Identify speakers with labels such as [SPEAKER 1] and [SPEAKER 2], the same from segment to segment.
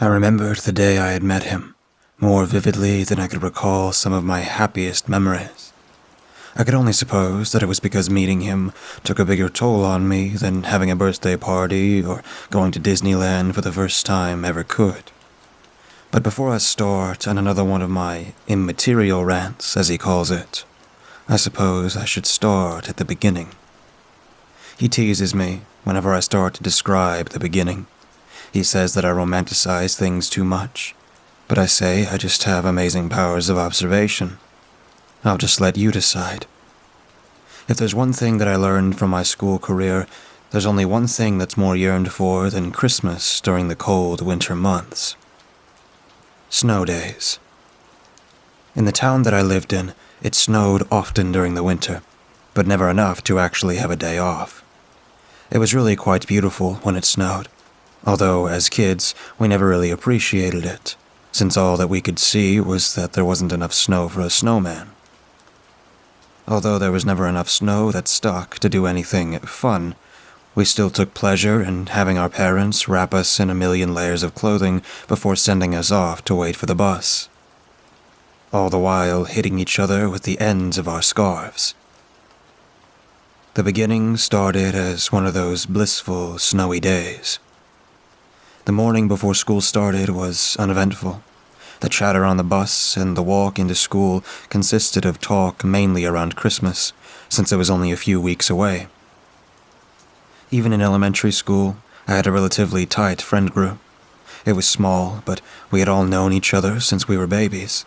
[SPEAKER 1] I remembered the day I had met him, more vividly than I could recall some of my happiest memories. I could only suppose that it was because meeting him took a bigger toll on me than having a birthday party or going to Disneyland for the first time ever could. But before I start on another one of my immaterial rants, as he calls it, I suppose I should start at the beginning. He teases me whenever I start to describe the beginning. He says that I romanticize things too much, but I say I just have amazing powers of observation. I'll just let you decide. If there's one thing that I learned from my school career, there's only one thing that's more yearned for than Christmas during the cold winter months. Snow days. In the town that I lived in, it snowed often during the winter, but never enough to actually have a day off. It was really quite beautiful when it snowed, although as kids, we never really appreciated it, since all that we could see was that there wasn't enough snow for a snowman. Although there was never enough snow that stuck to do anything fun, we still took pleasure in having our parents wrap us in a million layers of clothing before sending us off to wait for the bus, all the while hitting each other with the ends of our scarves. The beginning started as one of those blissful, snowy days. The morning before school started was uneventful. The chatter on the bus and the walk into school consisted of talk mainly around Christmas, since it was only a few weeks away. Even in elementary school, I had a relatively tight friend group. It was small, but we had all known each other since we were babies.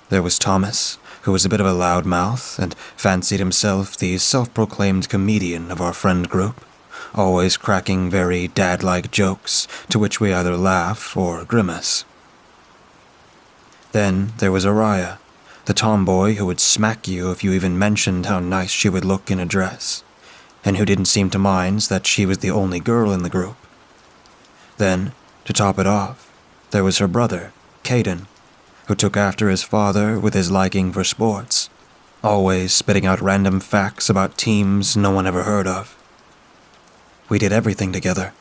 [SPEAKER 1] There was Thomas, who was a bit of a loudmouth and fancied himself the self-proclaimed comedian of our friend group, always cracking very dad-like jokes to which we either laugh or grimace. Then there was Araya, the tomboy who would smack you if you even mentioned how nice she would look in a dress, and who didn't seem to mind that she was the only girl in the group. Then, to top it off, there was her brother, Caden, who took after his father with his liking for sports, always spitting out random facts about teams no one ever heard of. We did everything together,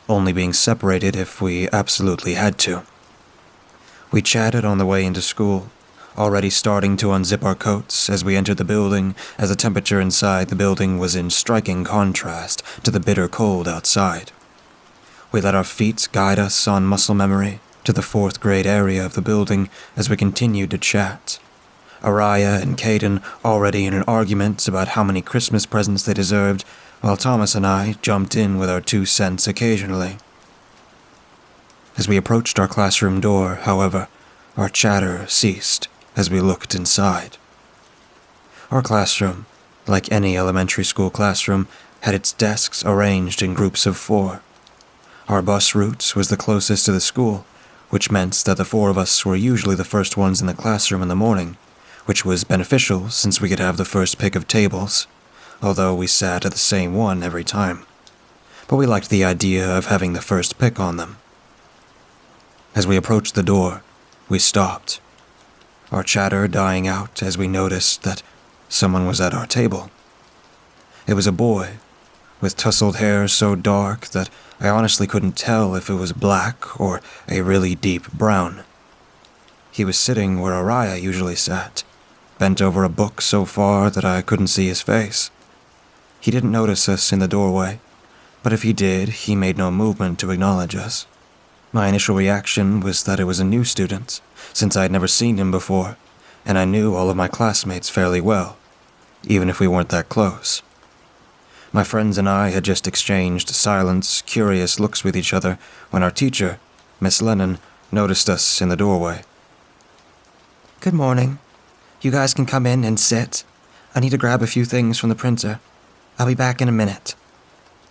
[SPEAKER 1] only being separated if we absolutely had to. We chatted on the way into school, already starting to unzip our coats as we entered the building, as the temperature inside the building was in striking contrast to the bitter cold outside. We let our feet guide us on muscle memory to the 4th grade area of the building as we continued to chat. Araya and Caden already in an argument about how many Christmas presents they deserved, while Thomas and I jumped in with our 2 cents occasionally. As we approached our classroom door, however, our chatter ceased as we looked inside. Our classroom, like any elementary school classroom, had its desks arranged in groups of 4. Our bus route was the closest to the school, which meant that the 4 of us were usually the first ones in the classroom in the morning, which was beneficial since we could have the first pick of tables, although we sat at the same one every time. But we liked the idea of having the first pick on them. As we approached the door, we stopped, our chatter dying out as we noticed that someone was at our table. It was a boy, with tousled hair so dark that I honestly couldn't tell if it was black or a really deep brown. He was sitting where Araya usually sat, bent over a book so far that I couldn't see his face. He didn't notice us in the doorway, but if he did, he made no movement to acknowledge us. My initial reaction was that it was a new student, since I had never seen him before, and I knew all of my classmates fairly well, even if we weren't that close. My friends and I had just exchanged silent, curious looks with each other when our teacher, Miss Lennon, noticed us in the doorway.
[SPEAKER 2] "Good morning. You guys can come in and sit. I need to grab a few things from the printer. I'll be back in a minute,"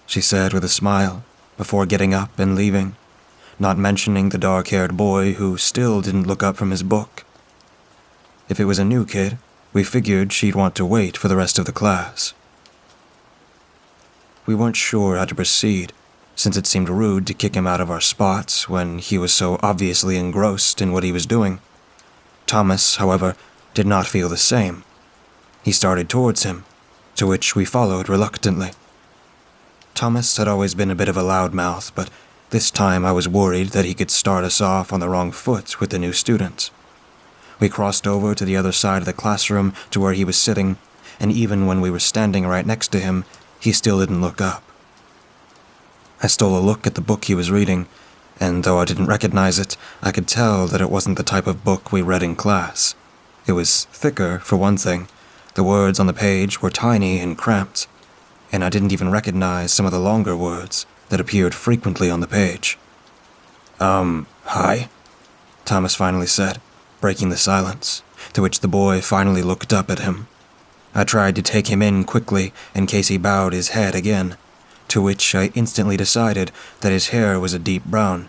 [SPEAKER 1] she said with a smile, before getting up and leaving, not mentioning the dark-haired boy who still didn't look up from his book. If it was a new kid, we figured she'd want to wait for the rest of the class. We weren't sure how to proceed, since it seemed rude to kick him out of our spots when he was so obviously engrossed in what he was doing. Thomas, however, did not feel the same. He started towards him, to which we followed reluctantly. Thomas had always been a bit of a loudmouth, but This time I was worried that he could start us off on the wrong foot with the new students. We crossed over to the other side of the classroom to where he was sitting, and even when we were standing right next to him, he still didn't look up. I stole a look at the book he was reading, and though I didn't recognize it, I could tell that it wasn't the type of book we read in class. It was thicker, for one thing. The words on the page were tiny and cramped, and I didn't even recognize some of the longer words that appeared frequently on the page. Hi? Thomas finally said, breaking the silence, to which the boy finally looked up at him. I tried to take him in quickly in case he bowed his head again, to which I instantly decided that his hair was a deep brown,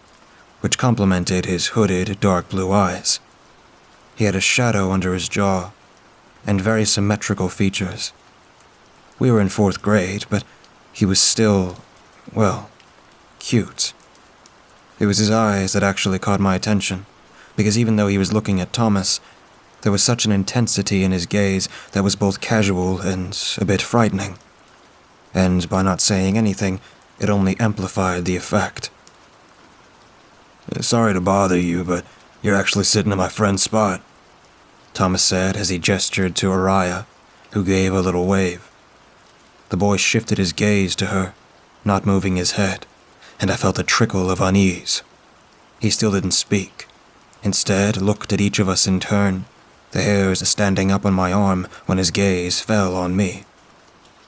[SPEAKER 1] which complemented his hooded, dark blue eyes. He had a shadow under his jaw, and very symmetrical features. We were in 4th grade, but he was still, well, cute. It was his eyes that actually caught my attention, because even though he was looking at Thomas, there was such an intensity in his gaze that was both casual and a bit frightening. And by not saying anything, it only amplified the effect. Sorry to bother you, but you're actually sitting in my friend's spot, Thomas said as he gestured to Araya, who gave a little wave. The boy shifted his gaze to her, not moving his head, and I felt a trickle of unease. He still didn't speak. Instead, looked at each of us in turn, the hairs standing up on my arm when his gaze fell on me.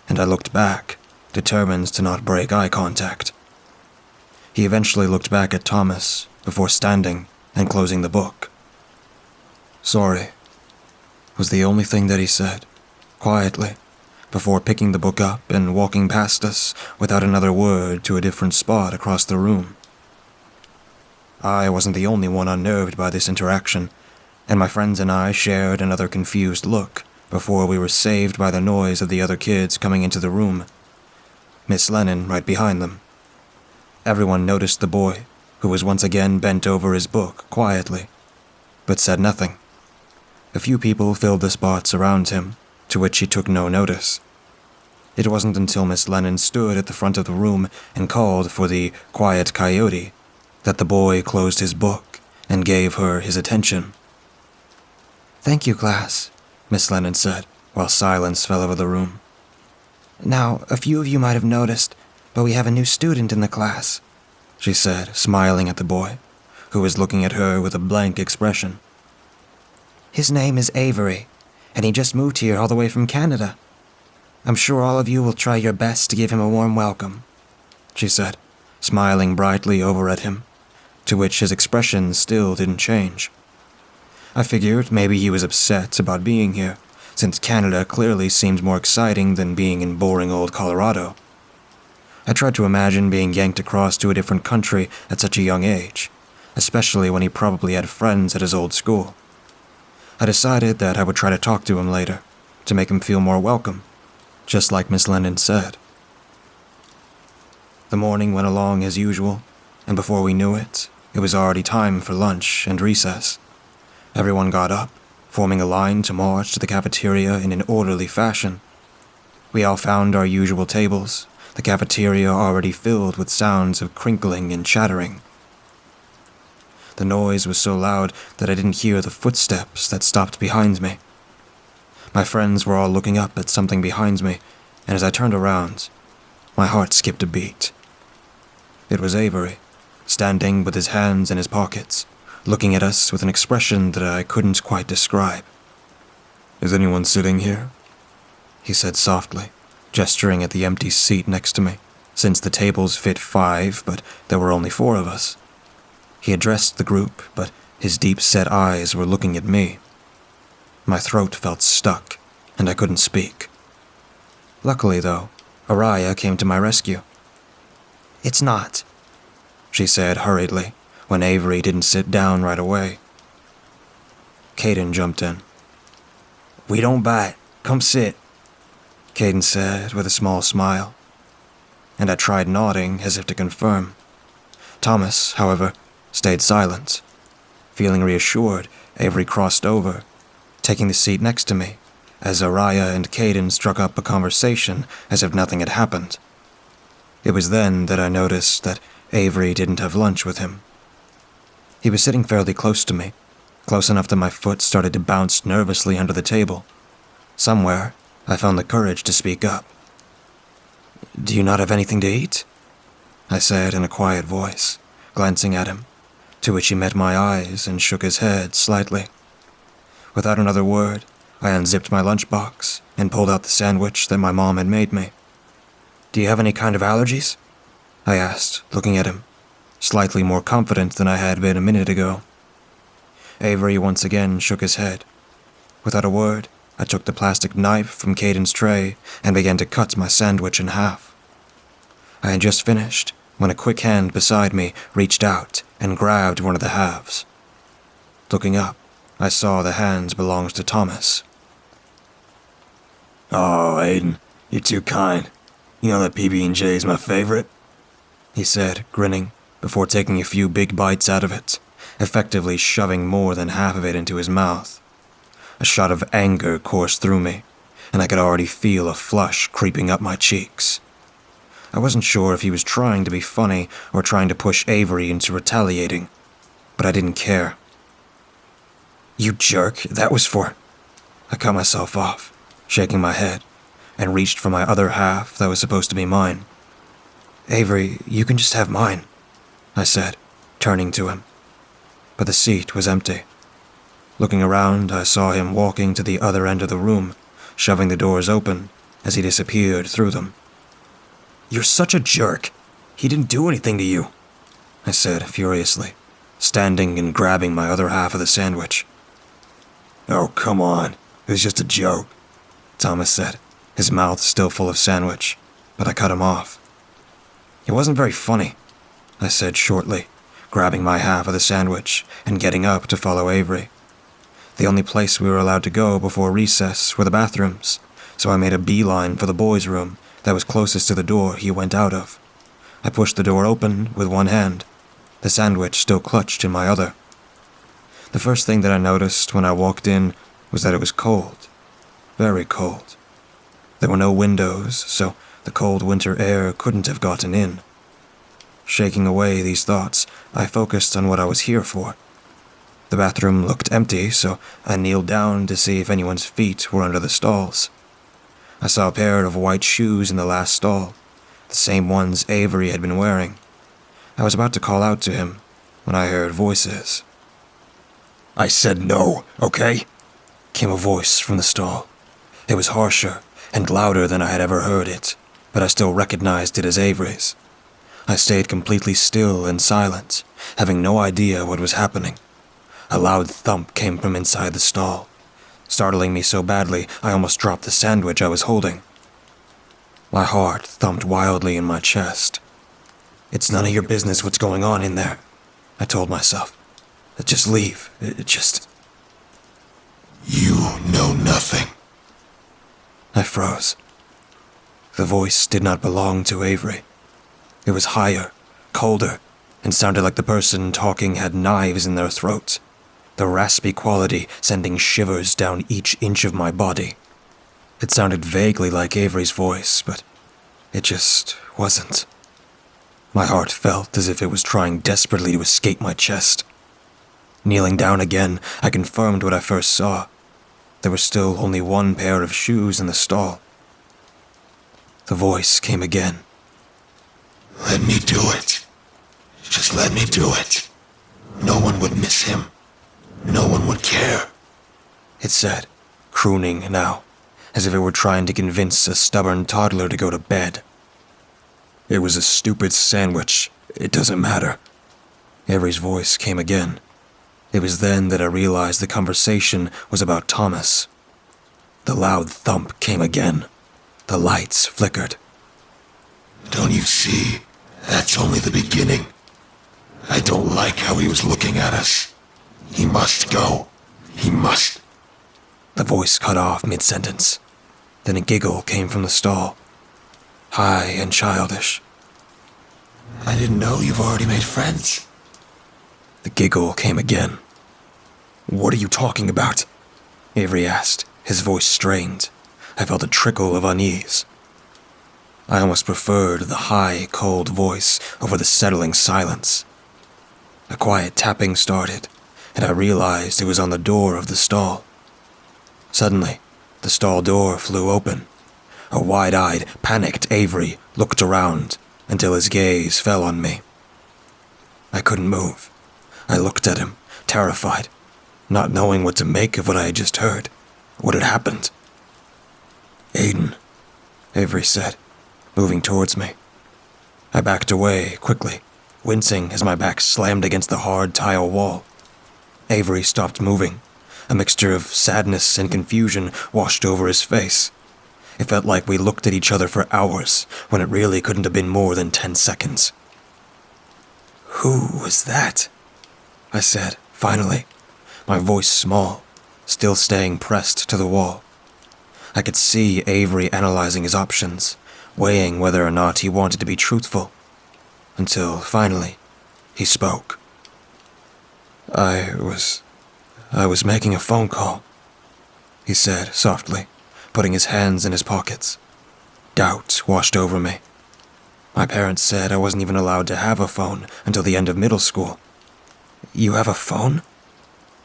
[SPEAKER 1] And I looked back, determined to not break eye contact. He eventually looked back at Thomas before standing and closing the book. Sorry, was the only thing that he said, quietly, before picking the book up and walking past us without another word to a different spot across the room. I wasn't the only one unnerved by this interaction, and my friends and I shared another confused look before we were saved by the noise of the other kids coming into the room. Miss Lennon right behind them. Everyone noticed the boy, who was once again bent over his book quietly, but said nothing. A few people filled the spots around him, to which he took no notice. It wasn't until Miss Lennon stood at the front of the room and called for the quiet coyote that the boy closed his book and gave her his attention.
[SPEAKER 2] Thank you, class, Miss Lennon said, while silence fell over the room. Now, a few of you might have noticed, but we have a new student in the class, she said, smiling at the boy, who was looking at her with a blank expression. His name is Avery, and he just moved here all the way from Canada. I'm sure all of you will try your best to give him a warm welcome, she said, smiling brightly over at him, to which his expression still didn't change. I figured maybe he was upset about being here, since Canada clearly seemed more exciting than being in boring old Colorado. I tried to imagine being yanked across to a different country at such a young age, especially when he probably had friends at his old school. I decided that I would try to talk to him later, to make him feel more welcome, just like Miss Lennon said. The morning went along as usual, and before we knew it, it was already time for lunch and recess. Everyone got up, forming a line to march to the cafeteria in an orderly fashion. We all found our usual tables, the cafeteria already filled with sounds of crinkling and chattering. The noise was so loud that I didn't hear the footsteps that stopped behind me. My friends were all looking up at something behind me, and as I turned around, my heart skipped a beat. It was Avery, standing with his hands in his pockets, looking at us with an expression that I couldn't quite describe. "Is anyone sitting here?" he said softly, gesturing at the empty seat next to me, since the tables fit 5, but there were only 4 of us. He addressed the group, but his deep-set eyes were looking at me. My throat felt stuck, and I couldn't speak. Luckily, though, Araya came to my rescue. "It's not," she said hurriedly, when Avery didn't sit down right away. Caden jumped in. "We don't bite. Come sit," Caden said with a small smile, and I tried nodding as if to confirm. Thomas, however, stayed silent. Feeling reassured, Avery crossed over, taking the seat next to me, as Araya and Caden struck up a conversation as if nothing had happened. It was then that I noticed that
[SPEAKER 1] Avery didn't have lunch with him. He was sitting fairly close to me, close enough that my foot started to bounce nervously under the table. Somewhere, I found the courage to speak up. "Do you not have anything to eat?" I said in a quiet voice, glancing at him, to which he met my eyes and shook his head slightly. Without another word, I unzipped my lunchbox and pulled out the sandwich that my mom had made me. "Do you have any kind of allergies?" I asked, looking at him, slightly more confident than I had been a minute ago. Avery once again shook his head. Without a word, I took the plastic knife from Caden's tray and began to cut my sandwich in half. I had just finished when a quick hand beside me reached out and grabbed one of the halves. Looking up, I saw the hand belonged to Thomas.
[SPEAKER 2] "Oh, Aiden, you're too kind. You know that PB&J is my favorite?"
[SPEAKER 1] He said, grinning, before taking a few big bites out of it, effectively shoving more than half of it into his mouth. A shot of anger coursed through me, and I could already feel a flush creeping up my cheeks. I wasn't sure if he was trying to be funny or trying to push Avery into retaliating, but I didn't care. "You jerk, that was for—" I cut myself off, shaking my head, and reached for my other half that was supposed to be mine. "Avery, you can just have mine," I said, turning to him. But the seat was empty. Looking around, I saw him walking to the other end of the room, shoving the doors open as he disappeared through them. "You're such a jerk. He didn't do anything to you," I said furiously, standing and grabbing my other half of the sandwich.
[SPEAKER 2] "Oh, come on. It was just a joke,"
[SPEAKER 1] Thomas said, his mouth still full of sandwich, but I cut him off. "It wasn't very funny," I said shortly, grabbing my half of the sandwich and getting up to follow Avery. The only place we were allowed to go before recess were the bathrooms, so I made a beeline for the boys' room that was closest to the door he went out of. I pushed the door open with one hand, the sandwich still clutched in my other. The first thing that I noticed when I walked in was that it was cold. Very cold. There were no windows, so the cold winter air couldn't have gotten in. Shaking away these thoughts, I focused on what I was here for. The bathroom looked empty, so I kneeled down to see if anyone's feet were under the stalls. I saw a pair of white shoes in the last stall, the same ones Avery had been wearing. I was about to call out to him when I heard voices.
[SPEAKER 2] "I said no, okay?"
[SPEAKER 1] Came a voice from the stall. It was harsher and louder than I had ever heard it, but I still recognized it as Avery's. I stayed completely still and silent, having no idea what was happening. A loud thump came from inside the stall, startling me so badly I almost dropped the sandwich I was holding. My heart thumped wildly in my chest. "It's none of your business what's going on in there," I told myself. "Just leave. Just—"
[SPEAKER 2] "You know nothing."
[SPEAKER 1] I froze. The voice did not belong to Avery. It was higher, colder, and sounded like the person talking had knives in their throats, the raspy quality sending shivers down each inch of my body. It sounded vaguely like Avery's voice, but it just wasn't. My heart felt as if it was trying desperately to escape my chest. Kneeling down again, I confirmed what I first saw. There was still only one pair of shoes in the stall. The voice came again.
[SPEAKER 2] "Let me do it. Just let me do it. No one would miss him. No one would care,"
[SPEAKER 1] it said, crooning now, as if it were trying to convince a stubborn toddler to go to bed.
[SPEAKER 2] "It was a stupid sandwich. It doesn't matter."
[SPEAKER 1] Avery's voice came again. It was then that I realized the conversation was about Thomas. The loud thump came again. The lights flickered.
[SPEAKER 2] "Don't you see? That's only the beginning. I don't like how he was looking at us. He must go. He must."
[SPEAKER 1] The voice cut off mid-sentence. Then a giggle came from the stall, high and childish.
[SPEAKER 2] "I didn't know you've already made friends."
[SPEAKER 1] The giggle came again. "What are you talking about?" Avery asked, his voice strained. I felt a trickle of unease.
[SPEAKER 2] I almost preferred the high, cold voice over the settling silence. A quiet tapping started, and I realized it was on the door of the stall. Suddenly, the stall door flew open. A wide-eyed, panicked Avery looked around until his gaze fell on me. I couldn't move. I looked at him, terrified, not knowing what to make of what I had just heard, what had happened. "Aiden," Avery said, moving towards me. I backed away quickly, wincing as my back slammed against the hard tile wall. Avery stopped moving. A mixture of sadness and confusion washed over his face. It felt like we looked at each other for hours, when it really couldn't have been more than 10 seconds. "Who was that?" I said, finally, my voice small, still staying pressed to the wall. I could see Avery analyzing his options, weighing whether or not he wanted to be truthful, until finally, he spoke. I was making a phone call," he said softly, putting his hands in his pockets. Doubt washed over me. My parents said I wasn't even allowed to have a phone until the end of middle school. "You have a phone?"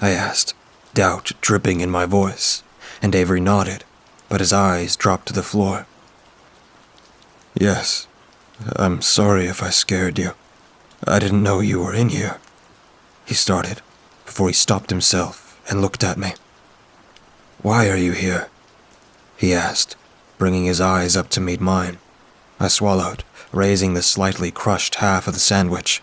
[SPEAKER 2] I asked, doubt dripping in my voice, and Avery nodded, but his eyes dropped to the floor. "Yes, I'm sorry if I scared you. I didn't know you were in here," he started, before he stopped himself and looked at me. "Why are you here?" he asked, bringing his eyes up to meet mine. I swallowed, raising the slightly crushed half of the sandwich.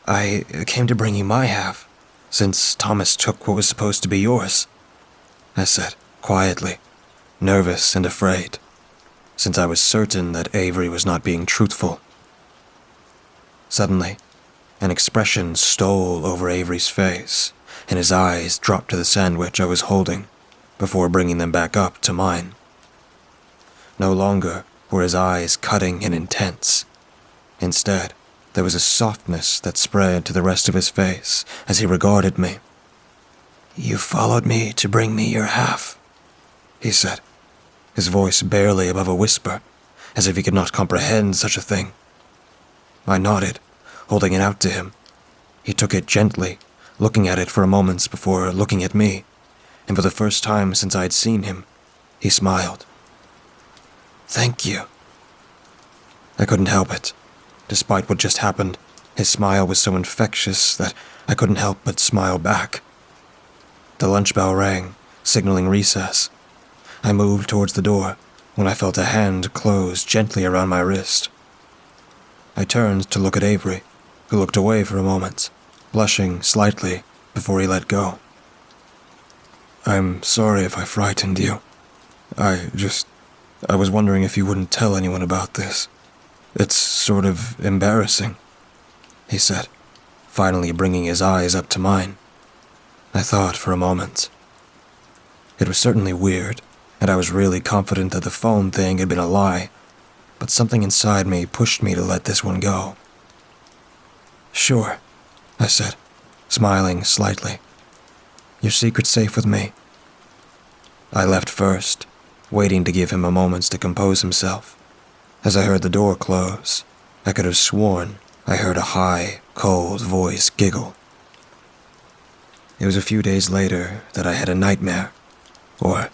[SPEAKER 2] "I came to bring you my half, since Thomas took what was supposed to be yours," I said, quietly, nervous and afraid, since I was certain that Avery was not being truthful. Suddenly, an expression stole over Avery's face, and his eyes dropped to the sandwich I was holding, before bringing them back up to mine. No longer were his eyes cutting and intense. Instead, there was a softness that spread to the rest of his face as he regarded me. "You followed me to bring me your half," he said, his voice barely above a whisper, as if he could not comprehend such a thing. I nodded, holding it out to him. He took it gently, looking at it for a moment before looking at me, and for the first time since I had seen him, he smiled. "Thank you." I couldn't help it. Despite what just happened, his smile was so infectious that I couldn't help but smile back. The lunch bell rang, signaling recess. I moved towards the door when I felt a hand close gently around my wrist. I turned to look at Avery, who looked away for a moment, blushing slightly before he let go. "I'm sorry if I frightened you. I was wondering if you wouldn't tell anyone about this. It's sort of embarrassing," he said, finally bringing his eyes up to mine. I thought for a moment. It was certainly weird, and I was really confident that the phone thing had been a lie, but something inside me pushed me to let this one go. "Sure," I said, smiling slightly. "Your secret's safe with me." I left first, waiting to give him a moment to compose himself. As I heard the door close, I could have sworn I heard a high, cold voice giggle. It was a few days later that I had a nightmare, or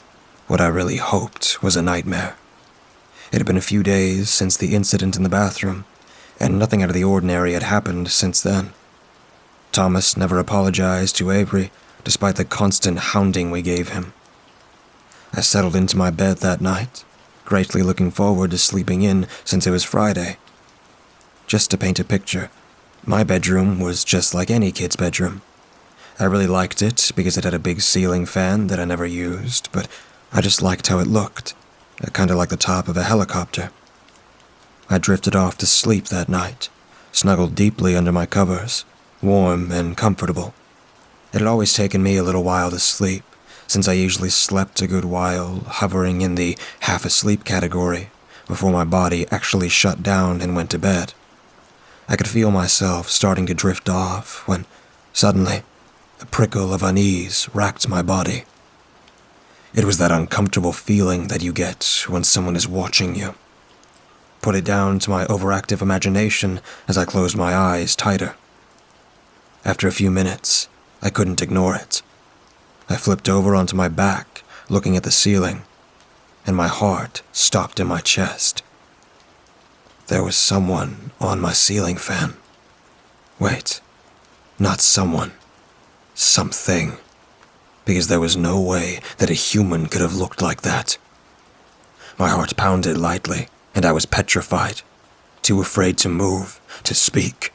[SPEAKER 2] what I really hoped was a nightmare. It had been a few days since the incident in the bathroom, and nothing out of the ordinary had happened since then. Thomas never apologized to Avery, despite the constant hounding we gave him. I settled into my bed that night, greatly looking forward to sleeping in since it was Friday. Just to paint a picture, my bedroom was just like any kid's bedroom. I really liked it because it had a big ceiling fan that I never used, but I just liked how it looked, kind of like the top of a helicopter. I drifted off to sleep that night, snuggled deeply under my covers, warm and comfortable. It had always taken me a little while to sleep, since I usually slept a good while, hovering in the half-asleep category, before my body actually shut down and went to bed. I could feel myself starting to drift off when, suddenly, a prickle of unease racked my body. It was that uncomfortable feeling that you get when someone is watching you,
[SPEAKER 1] put it down to my overactive imagination as I closed my eyes tighter. After a few minutes, I couldn't ignore it. I flipped over onto my back, looking at the ceiling, and my heart stopped in my chest. There was someone on my ceiling fan. Wait, not someone. Something. Because there was no way that a human could have looked like that. My heart pounded lightly, and I was petrified, too afraid to move, to speak,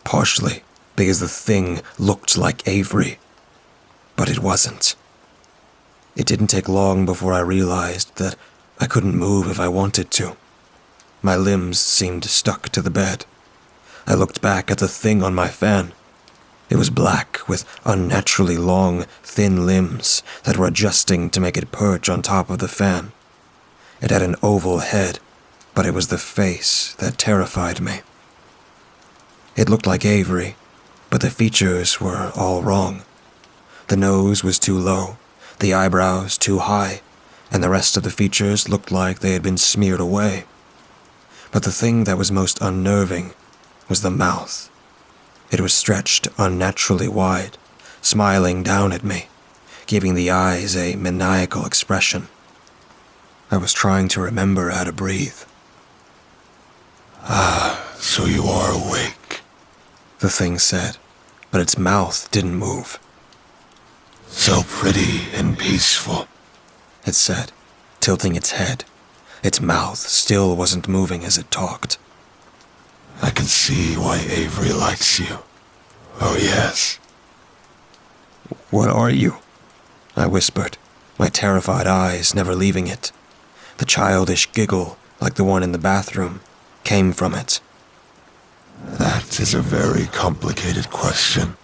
[SPEAKER 1] partially because the thing looked like Avery. But it wasn't. It didn't take long before I realized that I couldn't move if I wanted to. My limbs seemed stuck to the bed. I looked back at the thing on my fan. It was black, with unnaturally long, thin limbs that were adjusting to make it perch on top of the fan. It had an oval head, but it was the face that terrified me. It looked like Avery, but the features were all wrong. The nose was too low, the eyebrows too high, and the rest of the features looked like they had been smeared away. But the thing that was most unnerving was the mouth. It was stretched unnaturally wide, smiling down at me, giving the eyes a maniacal expression. I was trying to remember how to breathe.
[SPEAKER 3] So you are awake.
[SPEAKER 1] The thing said, but its mouth didn't move.
[SPEAKER 3] So pretty and peaceful.
[SPEAKER 1] It said, tilting its head. Its mouth still wasn't moving as it talked.
[SPEAKER 3] I can see why Avery likes you. Oh yes.
[SPEAKER 1] What are you? I whispered, my terrified eyes never leaving it. The childish giggle, like the one in the bathroom, came from it.
[SPEAKER 3] That is a very complicated question.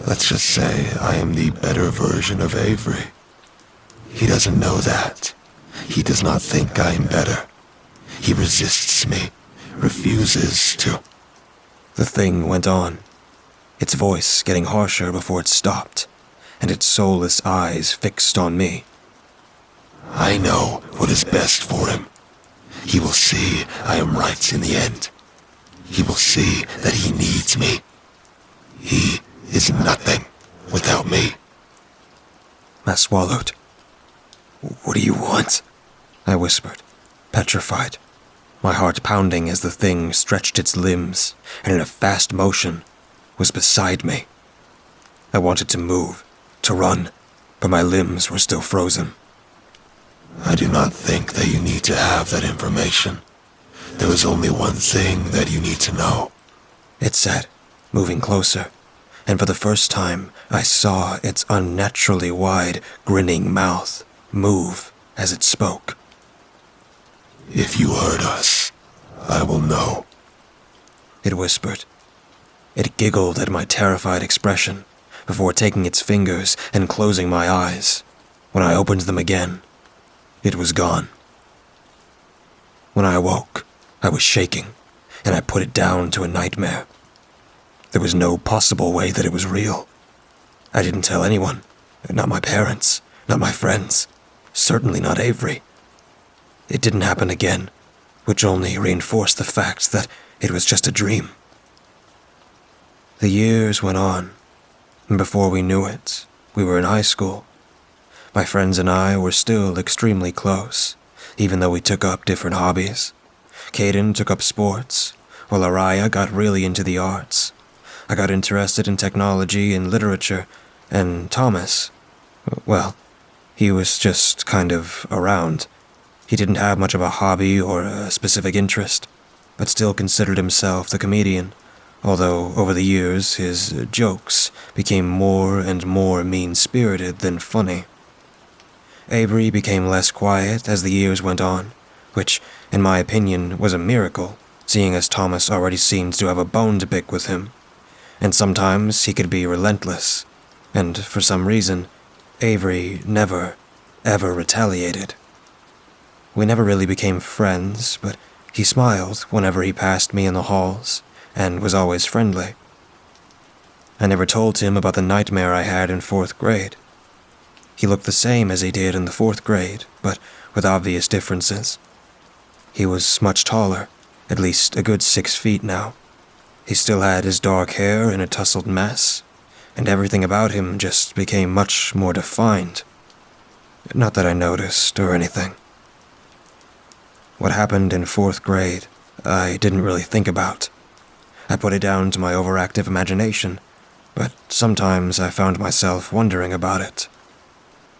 [SPEAKER 3] Let's just say I am the better version of Avery. He doesn't know that. He does not think I am better. He resists me, refuses to.
[SPEAKER 1] The thing went on, its voice getting harsher before it stopped, and its soulless eyes fixed on me.
[SPEAKER 3] I know what is best for him. He will see I am right in the end. He will see that he needs me. He is nothing without me.
[SPEAKER 1] I swallowed. What do you want? I whispered, petrified, my heart pounding as the thing stretched its limbs and in a fast motion was beside me. I wanted to move, to run, but my limbs were still frozen.
[SPEAKER 3] I do not think that you need to have that information. There is only one thing that you need to know.
[SPEAKER 1] It said, moving closer, and for the first time I saw its unnaturally wide, grinning mouth move as it spoke.
[SPEAKER 3] If you hurt us, I will know.
[SPEAKER 1] It whispered. It giggled at my terrified expression before taking its fingers and closing my eyes. When I opened them again, it was gone. When I awoke, I was shaking, and I put it down to a nightmare. There was no possible way that it was real. I didn't tell anyone, not my parents, not my friends, certainly not Avery. It didn't happen again, which only reinforced the fact that it was just a dream. The years went on, and before we knew it, we were in high school. My friends and I were still extremely close, even though we took up different hobbies. Caden took up sports, while Araya got really into the arts. I got interested in technology and literature, and Thomas, well, he was just kind of around. He didn't have much of a hobby or a specific interest, but still considered himself the comedian, although over the years his jokes became more and more mean-spirited than funny. Avery became less quiet as the years went on, which, in my opinion, was a miracle, seeing as Thomas already seemed to have a bone to pick with him. And sometimes he could be relentless, and for some reason, Avery never, ever retaliated. We never really became friends, but he smiled whenever he passed me in the halls, and was always friendly. I never told him about the nightmare I had in 4th grade. He looked the same as he did in the 4th grade, but with obvious differences. He was much taller, at least a good 6 feet now. He still had his dark hair in a tousled mess, and everything about him just became much more defined. Not that I noticed or anything. What happened in 4th grade, I didn't really think about. I put it down to my overactive imagination, but sometimes I found myself wondering about it.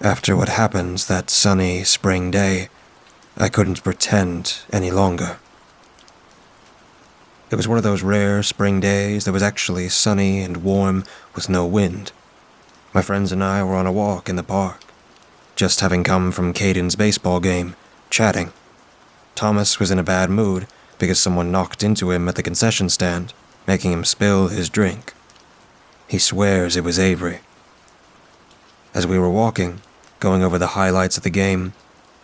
[SPEAKER 1] After what happened that sunny spring day, I couldn't pretend any longer. It was one of those rare spring days that was actually sunny and warm with no wind. My friends and I were on a walk in the park, just having come from Caden's baseball game, chatting. Thomas was in a bad mood because someone knocked into him at the concession stand, making him spill his drink. He swears it was Avery. As we were walking, going over the highlights of the game,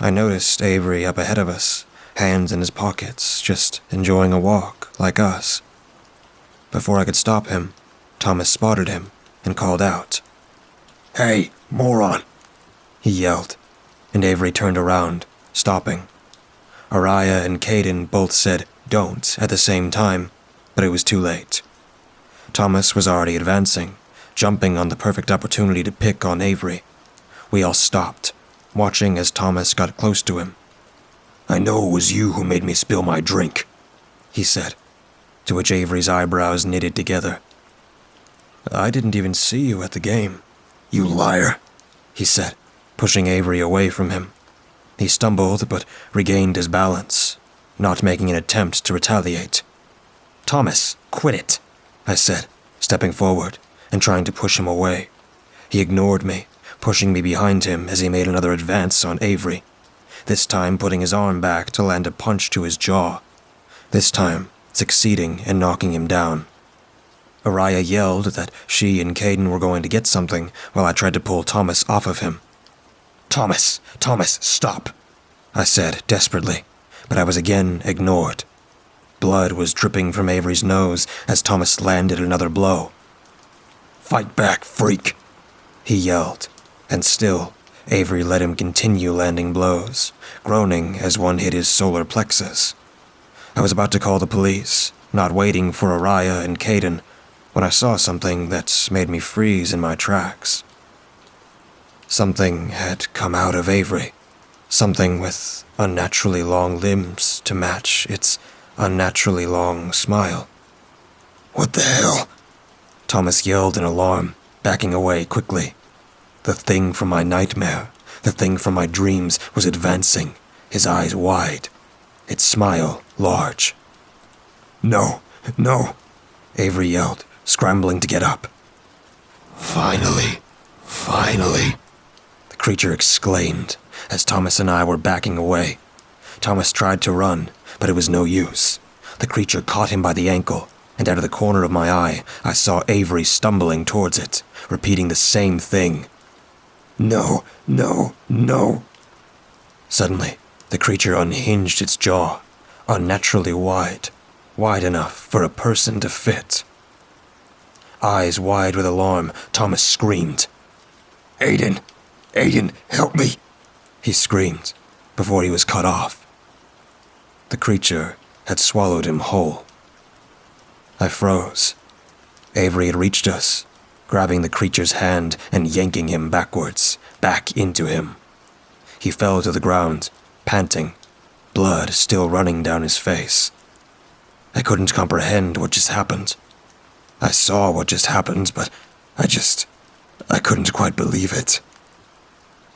[SPEAKER 1] I noticed Avery up ahead of us, hands in his pockets, just enjoying a walk, like us. Before I could stop him, Thomas spotted him and called out.
[SPEAKER 3] Hey, moron!
[SPEAKER 1] He yelled, and Avery turned around, stopping. Araya and Caden both said "don't" at the same time, but it was too late. Thomas was already advancing, jumping on the perfect opportunity to pick on Avery. We all stopped, watching as Thomas got close to him.
[SPEAKER 3] I know it was you who made me spill my drink,
[SPEAKER 1] he said, to which Avery's eyebrows knitted together. I didn't even see you at the game.
[SPEAKER 3] You liar,
[SPEAKER 1] he said, pushing Avery away from him. He stumbled but regained his balance, not making an attempt to retaliate. Thomas, quit it, I said, stepping forward and trying to push him away. He ignored me, pushing me behind him as he made another advance on Avery, this time putting his arm back to land a punch to his jaw, this time succeeding in knocking him down. Araya yelled that she and Caden were going to get something while I tried to pull Thomas off of him. Thomas, stop, I said desperately, but I was again ignored. Blood was dripping from Avery's nose as Thomas landed another blow.
[SPEAKER 3] Fight back, freak,
[SPEAKER 1] he yelled, and still, Avery let him continue landing blows, groaning as one hit his solar plexus. I was about to call the police, not waiting for Araya and Caden, when I saw something that made me freeze in my tracks. Something had come out of Avery, something with unnaturally long limbs to match its unnaturally long smile.
[SPEAKER 3] What the hell?
[SPEAKER 1] Thomas yelled in alarm, backing away quickly. The thing from my nightmare, the thing from my dreams, was advancing, his eyes wide, its smile large.
[SPEAKER 3] No,
[SPEAKER 1] Avery yelled, scrambling to get up.
[SPEAKER 3] Finally,
[SPEAKER 1] the creature exclaimed as Thomas and I were backing away. Thomas tried to run, but it was no use. The creature caught him by the ankle, and out of the corner of my eye, I saw Avery stumbling towards it, repeating the same thing.
[SPEAKER 3] No.
[SPEAKER 1] Suddenly, the creature unhinged its jaw, unnaturally wide enough for a person to fit. Eyes wide with alarm, Thomas screamed.
[SPEAKER 3] Aiden, help me,
[SPEAKER 1] he screamed, before he was cut off. The creature had swallowed him whole. I froze. Avery had reached us, grabbing the creature's hand and yanking him backwards, back into him. He fell to the ground, panting, blood still running down his face. I couldn't comprehend what just happened. I saw what just happened, but I couldn't quite believe it.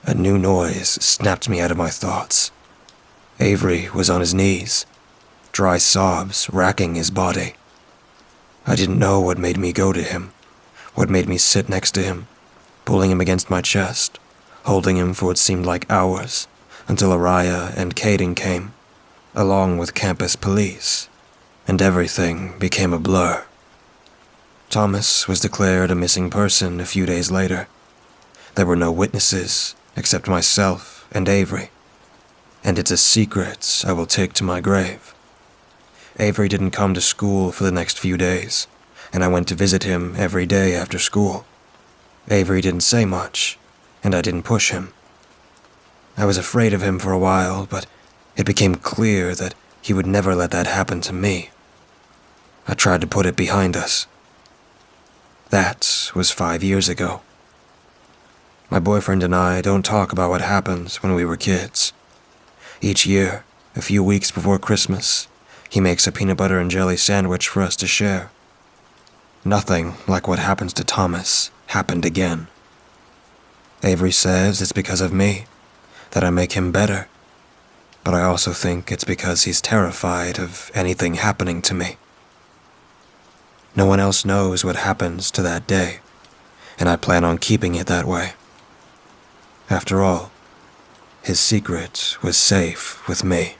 [SPEAKER 1] A new noise snapped me out of my thoughts. Avery was on his knees, dry sobs racking his body. I didn't know what made me go to him, what made me sit next to him, pulling him against my chest, holding him for what seemed like hours, until Araya and Caden came, along with campus police, and everything became a blur. Thomas was declared a missing person a few days later. There were no witnesses except myself and Avery, and it's a secret I will take to my grave. Avery didn't come to school for the next few days, and I went to visit him every day after school. Avery didn't say much, and I didn't push him. I was afraid of him for a while, but It became clear that he would never let that happen to me. I tried to put it behind us. That was 5 years ago. My boyfriend and I don't talk about what happened when we were kids. Each year, a few weeks before Christmas, he makes a peanut butter and jelly sandwich for us to share. Nothing like what happens to Thomas happened again. Avery says it's because of me, that I make him better. But I also think it's because he's terrified of anything happening to me. No one else knows what happens to that day, and I plan on keeping it that way. After all, his secret was safe with me.